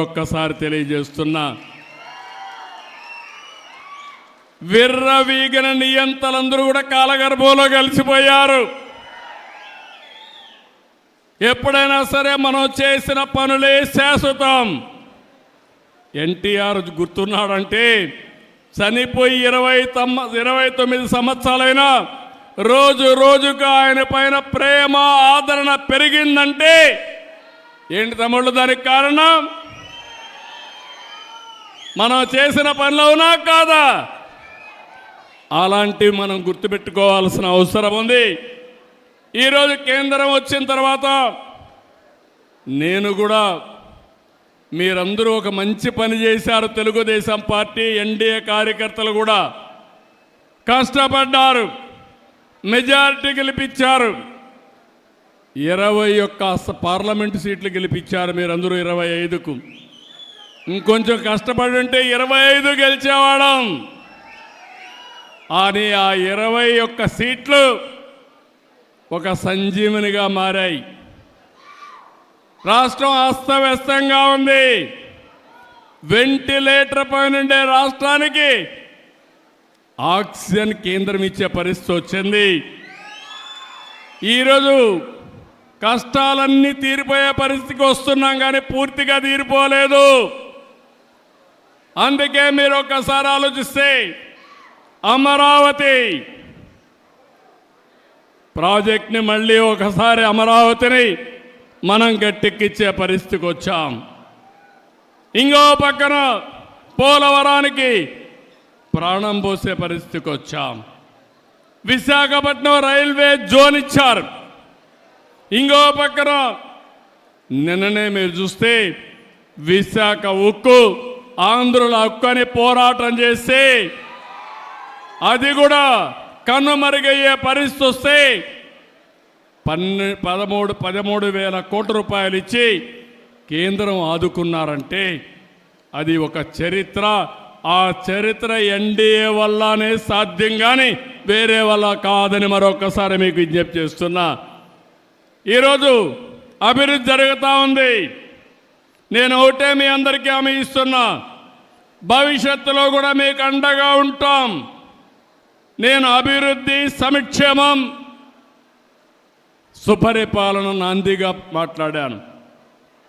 ఒక్కసారి తెలియజేస్తున్నా, విర్రవీగిన నియంతలందరూ కూడా కాలగర్భంలో కలిసిపోయారు. ఎప్పుడైనా సరే మనం చేసిన పనులే శాశ్వతం. ఎన్టీఆర్ గుర్తున్నాడంటే చనిపోయి 29 సంవత్సరాలైనా రోజు రోజుకు ఆయన పైన ప్రేమ ఆదరణ పెరిగిందంటే ఏంటి తమ్ముళ్ళు? దానికి కారణం మనం చేసిన పనులు అవునా కాదా? అలాంటివి మనం గుర్తుపెట్టుకోవాల్సిన అవసరం ఉంది. ఈరోజు కేంద్రం వచ్చిన తర్వాత నేను కూడా మీరందరూ ఒక మంచి పని చేశారు. తెలుగుదేశం పార్టీ ఎన్డీఏ కార్యకర్తలు కూడా కష్టపడ్డారు, మెజారిటీ గెలిపించారు. 21 పార్లమెంటు సీట్లు గెలిపించారు మీరందరూ 25కు. ఇంకొంచెం కష్టపడి ఉంటే 25 గెలిచేవాళ్ళం. అని ఆ 21 సీట్లు ఒక సంజీవనిగా మారాయి. రాష్ట్రం అస్తవ్యస్తంగా ఉంది. వెంటిలేటర్ పైన ఉండే రాష్ట్రానికి ఆక్సిజన్ కేంద్రం ఇచ్చే పరిస్థితి వచ్చింది. ఈరోజు కష్టాలన్నీ తీరిపోయే పరిస్థితికి వస్తున్నాం, కానీ పూర్తిగా తీరిపోలేదు. అందుకే మీరు ఒక్కసారి ఆలోచిస్తే అమరావతి ప్రాజెక్ట్ని మళ్ళీ ఒకసారి అమరావతిని మనం గట్టెక్కించే పరిస్థితికి వచ్చాం. ఇంకో పక్కన పోలవరానికి ప్రాణం పోసే పరిస్థితికి వచ్చాం. విశాఖపట్నం రైల్వే జోన్ ఇచ్చారు. ఇంకో పక్కన నిన్ననే మీరు చూస్తే విశాఖ ఉక్కు, ఆంధ్రుల హక్కు అని పోరాటం చేస్తే అది కూడా కన్నుమరుగయ్యే పరిస్థితి వస్తే 13,000 కోట్ల రూపాయలు ఇచ్చి కేంద్రం ఆదుకున్నారంటే అది ఒక చరిత్ర. ఆ చరిత్ర ఎన్డీఏ వల్లనే సాధ్యం, కానీ వేరే వల్ల కాదని మరొకసారి మీకు విజ్ఞప్తి చేస్తున్నా. ఈరోజు అభివృద్ధి జరుగుతూ ఉంది. నేను ఒకటే మీ అందరికీ హామీ ఇస్తున్నా, భవిష్యత్తులో కూడా మీకు అండగా ఉంటాం. నేను అభివృద్ధి, సంక్షేమం, సుపరిపాలన నాందిగా మాట్లాడాను.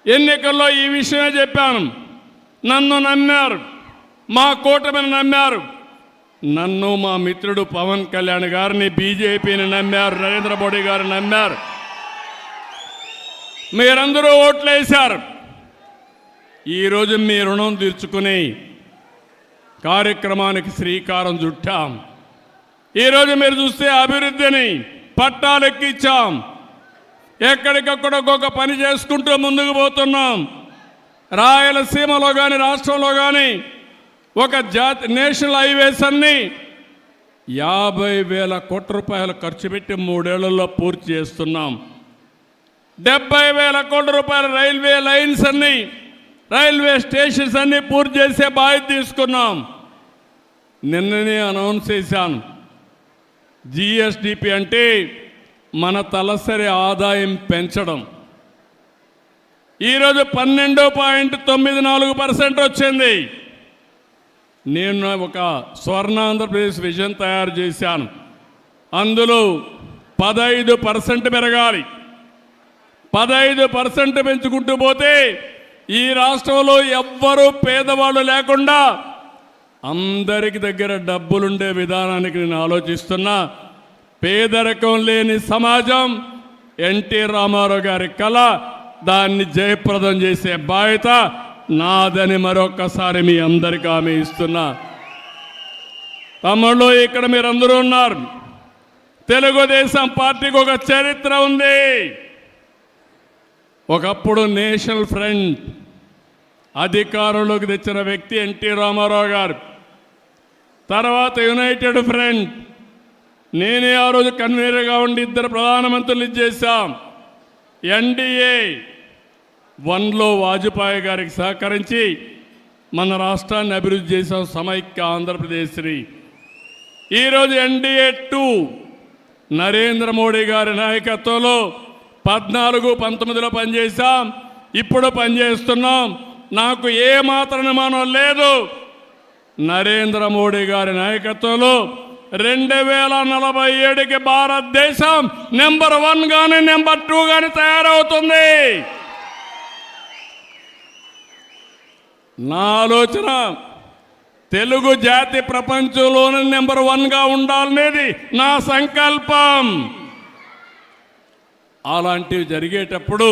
ఎన్నికల్లో ఈ విషయమే చెప్పాను. నన్ను నమ్మారు, మా కూటమిని నమ్మారు, నన్ను మా మిత్రుడు పవన్ కళ్యాణ్ గారిని, బీజేపీని నమ్మారు, నరేంద్ర మోడీ గారిని నమ్మారు. మీరందరూ ఓట్లేశారు. ఈరోజు మీ రుణం తీర్చుకుని కార్యక్రమానికి శ్రీకారం చుట్టాం. ఈరోజు మీరు చూస్తే అభివృద్ధిని పట్టాలెక్కించాం. ఎక్కడికక్కడ ఒక్కొక్క పని చేసుకుంటూ ముందుకు పోతున్నాం. రాయలసీమలో కానీ రాష్ట్రంలో కానీ ఒక నేషనల్ హైవేస్ అన్ని 50,000 కోట్ల రూపాయలు ఖర్చు పెట్టి 3 ఏళ్లలో పూర్తి చేస్తున్నాం. 70,000 కోట్ల రూపాయల రైల్వే లైన్స్ అన్ని, రైల్వే స్టేషన్స్ అన్ని పూర్తి చేసే బాధ్యత తీసుకున్నాం. నిన్ననే అనౌన్స్ చేశాను. జిఎస్డిపి అంటే మన తలసరి ఆదాయం పెంచడం. ఈరోజు 12.94% వచ్చింది. నేను ఒక స్వర్ణాంధ్రప్రదేశ్ విజన్ తయారు చేశాను. అందులో 15% పెరగాలి. 15% పెంచుకుంటూ పోతే ఈ రాష్ట్రంలో ఎవ్వరూ పేదవాళ్ళు లేకుండా అందరికి దగ్గర డబ్బులుండే విధానానికి నేను ఆలోచిస్తున్నా. పేదరికం లేని సమాజం ఎన్టీ రామారావు గారి కళ. దాన్ని జయప్రదం చేసే బాధ్యత నాదని మరొకసారి మీ అందరికీ హామీ ఇస్తున్నా. తమ్ముళ్ళు, ఇక్కడ మీరందరూ ఉన్నారు. తెలుగుదేశం పార్టీకి ఒక చరిత్ర ఉంది. ఒకప్పుడు నేషనల్ ఫ్రంట్ అధికారంలోకి తెచ్చిన వ్యక్తి ఎన్టీ రామారావు గారు. తర్వాత యునైటెడ్ ఫ్రంట్, నేనే ఆ రోజు కన్వీనర్గా ఉండి 2 ప్రధానమంత్రులు చేశాం. ఎన్డీఏ 1లో వాజ్పేయి గారికి సహకరించి మన రాష్ట్రాన్ని అభివృద్ధి చేశాం, సమైక్య ఆంధ్రప్రదేశ్ని. ఈరోజు ఎన్డీఏ 2 నరేంద్ర మోడీ గారి నాయకత్వంలో 14, 19లో పనిచేశాం. ఇప్పుడు పనిచేస్తున్నాం. నాకు ఏ మాత్రం అనుమానం లేదు. నరేంద్ర మోడీ గారి నాయకత్వంలో 2047కి భారతదేశం నెంబర్ 1 గాని నెంబర్ 2 గాని తయారవుతుంది. నా ఆలోచన తెలుగు జాతి ప్రపంచంలోనే నెంబర్ 1గా ఉండాలనేది నా సంకల్పం. అలాంటివి జరిగేటప్పుడు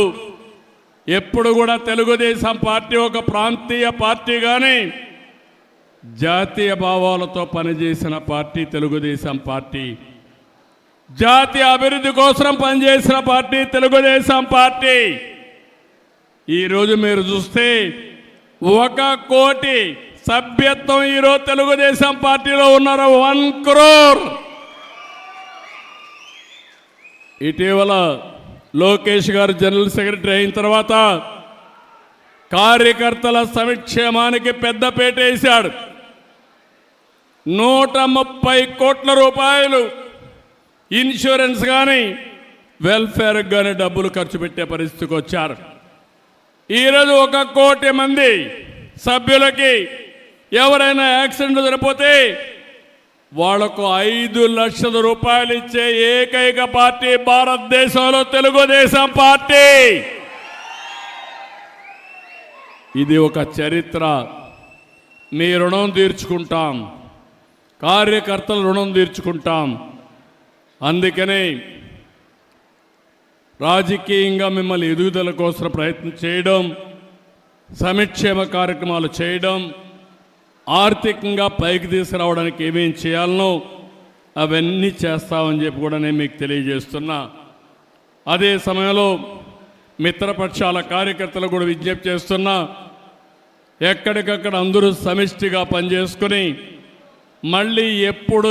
ఎప్పుడు కూడా తెలుగుదేశం పార్టీ ఒక ప్రాంతీయ పార్టీ కానీ జాతీయ భావాలతో పనిచేసిన పార్టీ తెలుగుదేశం పార్టీ. జాతీయ అభివృద్ధి కోసం పనిచేసిన పార్టీ తెలుగుదేశం పార్టీ. ఈరోజు మీరు చూస్తే 1 కోటి సభ్యత్వం ఈరోజు తెలుగుదేశం పార్టీలో ఉన్నారు. 1 crore. ఇటీవల లోకేష్ గారు జనరల్ సెక్రటరీ అయిన తర్వాత కార్యకర్తల సంక్షేమానికి పెద్దపీట వేశాడు. 130 కోట్ల రూపాయలు ఇన్సూరెన్స్ కానీ వెల్ఫేర్ కానీ డబ్బులు ఖర్చు పెట్టే పరిస్థితికి వచ్చారు. ఈరోజు 1 కోటి మంది సభ్యులకి ఎవరైనా యాక్సిడెంట్ జరిగిపోతే వాళ్లకు 5 లక్షల రూపాయలు ఇచ్చే ఏకైక పార్టీ భారతదేశంలో తెలుగుదేశం పార్టీ. ఇది ఒక చరిత్ర. మీ రుణం తీర్చుకుంటాం, కార్యకర్తల రుణం తీర్చుకుంటాం. అందుకనే రాజకీయంగా మిమ్మల్ని ఎదుగుదల కోసం ప్రయత్నం చేయడం, సంక్షేమ కార్యక్రమాలు చేయడం, ఆర్థికంగా పైకి తీసుకురావడానికి ఏమేం చేయాలనో అవన్నీ చేస్తామని చెప్పి కూడా నేను మీకు తెలియజేస్తున్నా. అదే సమయంలో మిత్రపక్షాల కార్యకర్తలు కూడా విజ్ఞప్తి చేస్తున్నా, ఎక్కడికక్కడ అందరూ సమిష్టిగా పనిచేసుకుని మళ్ళీ ఎప్పుడు